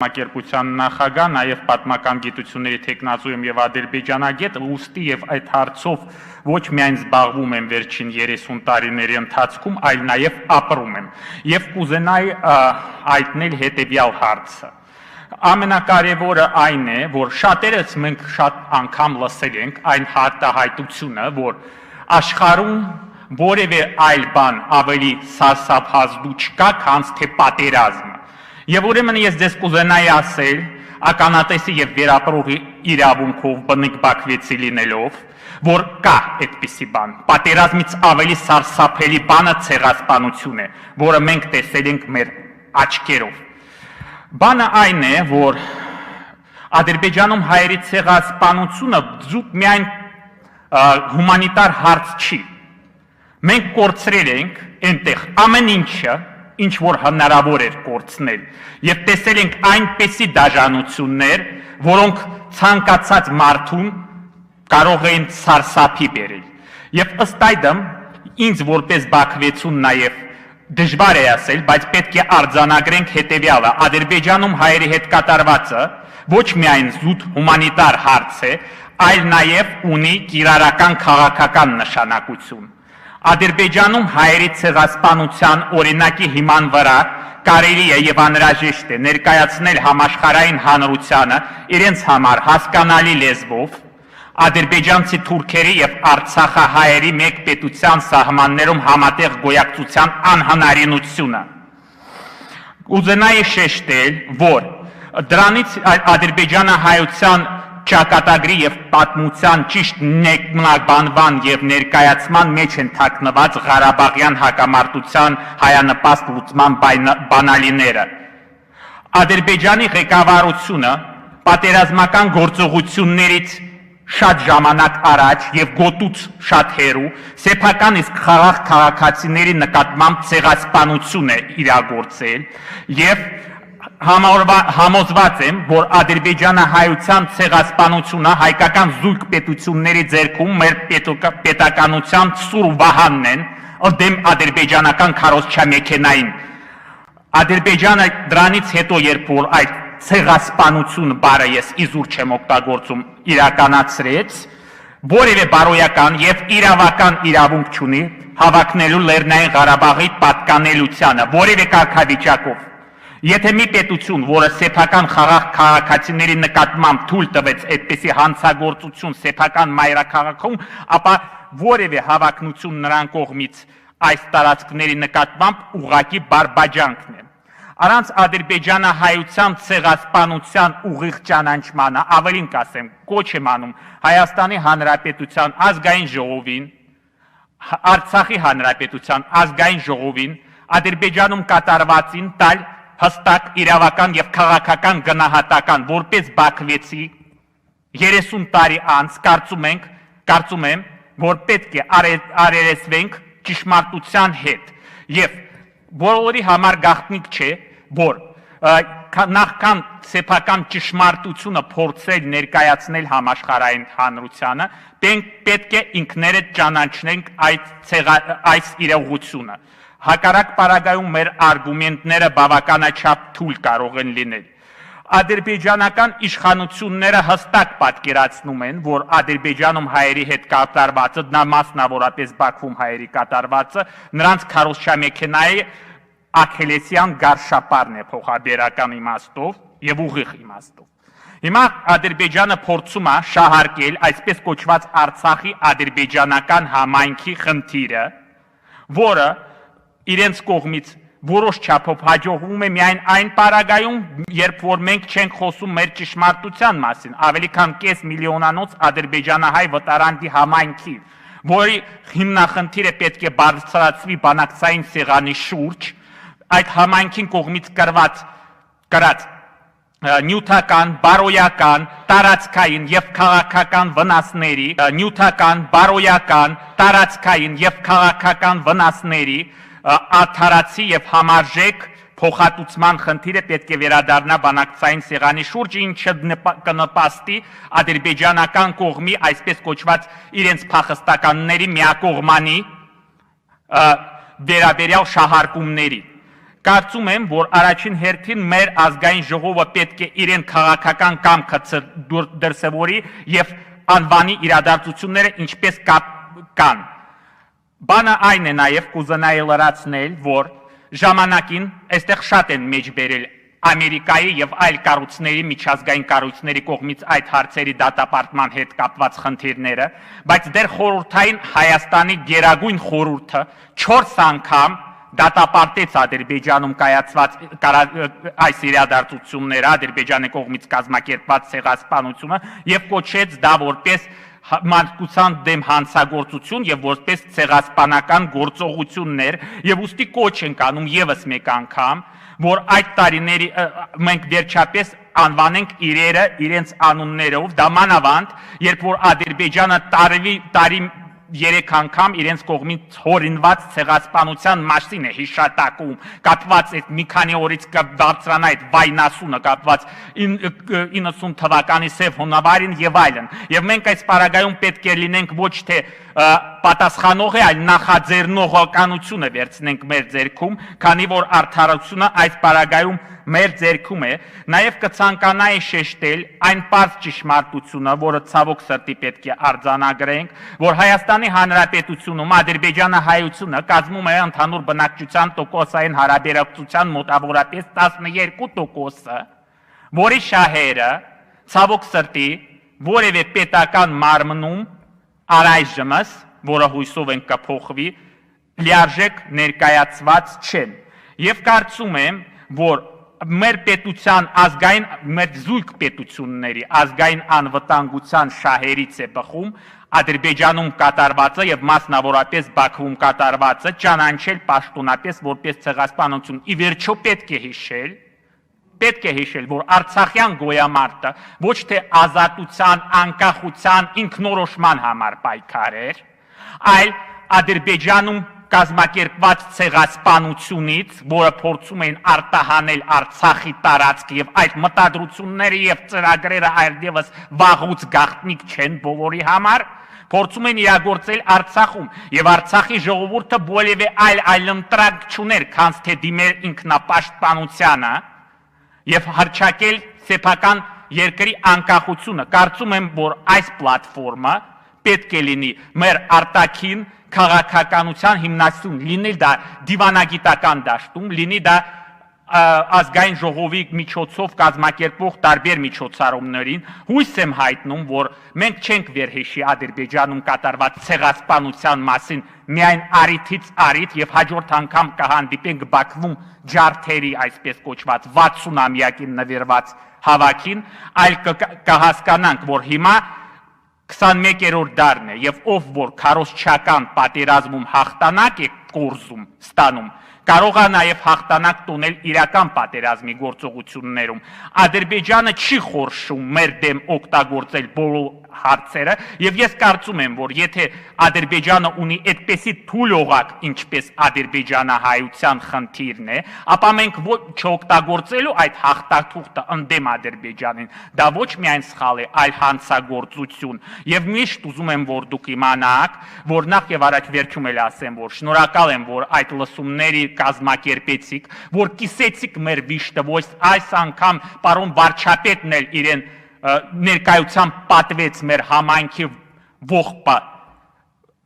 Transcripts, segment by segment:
Մակերպության նախագահ, նաև պատմական գիտությունների թեկնածու եմ եւ ադրբեջանագետ, ուստի եւ այդ հարցով ոչ միայն զբաղվում եմ վերջին 30 տարիների ընթացքում, այլ նաև ապրում եմ եւ կուզենայի հայտնել հետեւյալ հարցը։ Ամենակարևորը այն է, որ շատերս մենք շատ անգամ լսել ենք այն հարտահայտությունը, որ աշխարհում որևէ այլ բան ավելի սարսափազդու չկա, քան թե պատերազմը։ Եվ ուրեմն ես ձեզ կուզենայի ասել, ականատեսի եւ վերապրողի իրավունքով բնիկ բաքվեցի լինելով, որ կա այդպիսի բան։ Պատերազմից ավելի սարսափելի բանը ցեղասպանություն է, որը մենք տեսել ենք մեր աչքերով։ Բանը այն է, որ Ադրբեջանում հայերի ցեղասպանությունը զուտ միայն հումանիտար հարց չի։ Մենք կորցրել ենք այնտեղ ամեն ինչը, ինչ որ հնարավոր էր կորցնել, եւ տեսել ենք այնպիսի դաժանություններ, որոնք ցանկացած մարդուն կարող էին սարսափի բերել։ Եվ ըստ այդմ ինձ որպես բաքվեցուն նաև դժվար է ասել, բայց պետք է արձանագրենք հետեւյալը. Ադրբեջանում հայերի հետ կատարվածը ոչ միայն զուտ հումանիտար հարց է, այլ նաև ունի կիրառական քաղաքական նշանակություն։ Ադրբեջանում հայերի ցեղասպանության օրինակի հիման վրա կարելի է եւ անհրաժեշտ է ներկայացնել համաշխարհային հանրությանը իրենց համար հասկանալի լեզվով ադրբեջանցի թուրքերի եւ արցախահայերի մեկ պետության սահմաններում համատեղ գոյակցության անհնարինությունը։ Ուզենայի շեշտել, որ դրանից ադրբեջանահայության ճակատագրի եւ պատմության ճիշտ մեկնաբանման եւ ներկայացման մեջ են թաքնված Ղարաբաղյան հակամարտության հայանպաստ լուծման բանալիները։ Ադրբեջանի ղեկավարությունը պատերազմական գործողություններից շատ ժամանակ առաջ եւ գոտուց շատ հեռու սեփական իսկ խաղաղ քաղաքացիների նկատմամբ ցեղասպանություն է իրագործել եւ համոզված եմ, որ ադրբեջանահայության ցեղասպանությունը հայկական զույգ պետությունների ձեռքում մեր պետականության սուր վահանն են դեմ ադրբեջանական քարոզչամեքենային։ Ադրբեջանը դրանից հետո, երբ որ այդ ցեղասպանություն բառը ես իզուր չեմ օգտագործում, իրականացրեց, որևէ բարոյական եւ իրավական իրավունք չունի հավակնելու Լեռնային Ղարաբաղի պատկանելությանը որևէ կարգավիճակով։ Եթե մի պետություն, որը սեփական խաղաղ քաղաքացիների նկատմամբ թույլ տվեց այդպիսի հանցագործություն սեփական մայրաքաղաքում, ապա որևէ հավակնություն նրան կողմից այս տարածքների նկատմամբ ուղղակի բարբաջանքն է։ Առանց ադրբեջանահայության ցեղասպանության ուղիղ ճանաչմանը, ավելին կասեմ, կոչ եմ անում Հայաստանի Հանրապետության ազգային ժողովին, Արցախի Հանրապետության ազգային ժողովին Ադրբեջանում կատարվածին տալ հստակ իրավական եւ քաղաքական գնահատական, որպես բաքվեցի 30 տարի անց կարծում եմ, որ պետք է արերեսվենք ճշմարտության հետ եւ բոլորի համար գաղտնիք չէ, որ նախքան սեփական ճշմարտությունը փորձել ներկայացնել համաշխարհային հանրությանը, պետք է ինքներդ ճանաչենք այս իրողությունը։ Հակառակ պարագայում մեր արգումենտները բավականաչափ թույլ կարող են լինել։ Ադրբեջանական իշխանությունները հստակ պատկերացնում են, որ Ադրբեջանում հայերի հետ կատարվածը, նա մասնավորապես Բաքվում հայերի կատարվածը, նրանց քարոզչամեքենայի աքելեսյան գարշապարն է փոխաբերական իմաստով եւ ուղիղ իմաստով։ Հիմա Ադրբեջանը փորձում է շահարկել այսպես կոչված Արցախի ադրբեջանական համայնքի խնդիրը, որը իրենց կողմից որոշ չափով հաջողվում է միայն այն պարագայում, երբ որ մենք չենք խոսում մեր ճշմարտության մասին, ավելի քան կես միլիոնանոց ադրբեջանահայ վտարանդի համայնքի, որի հիմնախնդիրը պետք է բարձրացվի բանակցային սեղանի շուրջ, այդ համայնքին կողմից կրած նյութական, բարոյական, տարածքային եւ քաղաքական վնասների, արդարացի եւ համարժեք փոխհատուցման խնդիրը պետք է վերադառնա բանակցային սեղանի շուրջ, ինչը կնպաստի ադրբեջանական կողմի այսպես կոչված իրենց փախստականների միակողմանի վերաբերյալ շահարկումների։ կարծում եմ, որ առաջին հերթին մեր ազգային ժողովը պետք է իրեն քաղաքական կամքը դրսևորի եւ անվանի իրադարձությունները ինչպես կան։ Բանը այն է նաեւ կուզենայի լրացնել, որ ժամանակին այստեղ շատ են մեջ բերել Ամերիկայի եւ այլ կառույցների միջազգային կառույցների կողմից այդ հարցերի դատապարտման հետ կապված խնդիրները, բայց դեռ խորհրդային Հայաստանի գերագույն խորհուրդը 4 անգամ դատապարտեց Ադրբեջանում կայացված այս իրադարձությունները, Ադրբեջանի կողմից կազմակերպված ցեղասպանությունը եւ կոչեց դա որպես մարդկության դեմ հանցագործություն եւ որպես ցեղասպանական գործողություններ եւ ուստի կոչ ենք անում եւս մեկ անգամ, որ այդ տարիների մենք վերջապես անվանենք իրերը իրենց անուններով, դա մանավանդ, երբ որ Ադրբեջանը տարի 3 անգամ իրենց կողմից հորինված ցեղասպանության մասին է հիշատակում, կապված այդ մի քանի օրից կբարձրանա այդ վայնասունը, կապված 90 թվականի սև հունվարին եւ այլն։ Եվ մենք այս պարագայում պետք է լինենք ոչ թե պատասխանողը, այլ նախաձեռնողականությունը վերցնենք մեր ձեռքում, քանի որ արդարությունը այս պարագայում մեր ձեռքում է, նաև կցանկանայի շեշտել այն պարզ ճշմարտությունը, որը ցավոք սրտի պետք է արձանագրենք, որ Հայաստանի Հանրապետությունում ադրբեջանահայությունը կազմում է ընդհանուր բնակչության տոկոսային հարաբերակցության մոտավորապես 12%-ը, որի շահերը ցավոք սրտի որևէ պետական մարմնում առայժմս, որը հույսով են կփոխվի, լիարժեք ներկայացված չեն։ Եվ կարծում եմ, որ մեր պետության ազգային, մեր զույգ պետությունների ազգային անվտանգության շահերից է բխում Ադրբեջանում կատարվածը եւ մասնավորապես Բաքվում կատարվածը ճանաչել պաշտոնապես որպես ցեղասպանություն։ Ի վերջո պետք է հիշել, որ Արցախյան գոյամարտը ոչ թե ազատության, անկախության, ինքնորոշման համար պայքար էր, այլ Ադրբեջանում կազմակերպված ցեղասպանությունից, որը փորձում էին արտահանել Արցախի տարածք եւ այդ մտադրությունները եւ ծրագրերը այլևս վաղուց գաղտնիք չեն բոլորի համար, փորձում են իրագործել Արցախում եւ Արցախի ժողովուրդը բոլևէ այլընտրակ չուներ, քան թե դիմեր ինքնապաշտպանությանը եւ հռչակել սեփական երկրի անկախությունը։ Կարծում եմ, որ այս պլատֆորմը պետք է լինի մեր արտաքին քաղաքականության հիմնասյուն, լինի դա դիվանագիտական դաշտում, լինի դա ազգային ժողովի միջոցով կազմակերպվող տարբեր միջոցառումներին, հույս եմ հայտնում, որ մենք չենք վերհիշի Ադրբեջանում կատարված ցեղասպանության մասին միայն առիթից առիթ եւ հաջորդ անգամ կհանդիպենք Բաքվում ջարդերի այսպես կոչված 60-ամյակին նվիրված հավաքին, այլ կհասկանանք, որ հիմա 21-րդ դարն է եւ ով որ քարոզչական պատերազմում հաղթանակ է կորզում ստանում, կարող է նաեւ հաղթանակ տոնել իրական պատերազմի գործողություններում։ Ադրբեջանը չի խորշում մեր դեմ օգտագործել բոլոր հարցերը եւ ես կարծում եմ, որ եթե Ադրբեջանը ունի այդպիսի թույլ օղակ, ինչպես ադրբեջանահայության խնդիրն է, ապա մենք չօգտագործելու այդ հաղթաթուղթը ընդդեմ Ադրբեջանին, դա ոչ միայն սխալ է, այլ հանցագործություն։ Եվ միշտ ուզում եմ, որ դուք իմանաք, որ նախ եւ առաջ վերջում էլ ասեմ, որ շնորհակալ եմ, որ այդ լսումների կազմակերպեցիք, որ կիսեցիք մեր վիշտը, որ այս անգամ պարոն վարչապետն էլ իրեն ներկայությամբ պատվեց մեր համայնքի ողջ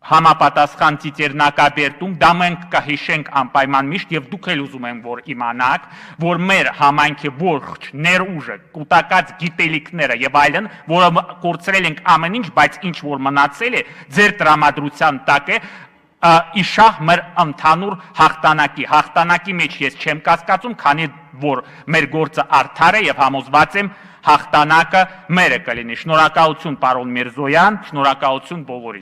համապատասխան ծիծեռնակաբերդում, դա մենք կհիշենք անպայման միշտ եւ դուք էլ ուզում եմ, որ իմանաք, որ մեր համայնքի ողջ ներուժը, կուտակած գիտելիքները եւ այլն, որը կորցրել ենք ամեն ինչ, բայց ինչ որ մնացել է, ձեր տրամադրության տակ է, իշահ մեր ընդհանուր հաղթանակի մեջ ես չեմ կասկածում, քանի որ մեր գործը արդար է եւ համոզված եմ հաղթանակը մերը կլինի։ Շնորհակալություն պարոն Միրզոյան, շնորհակալություն բոլորին։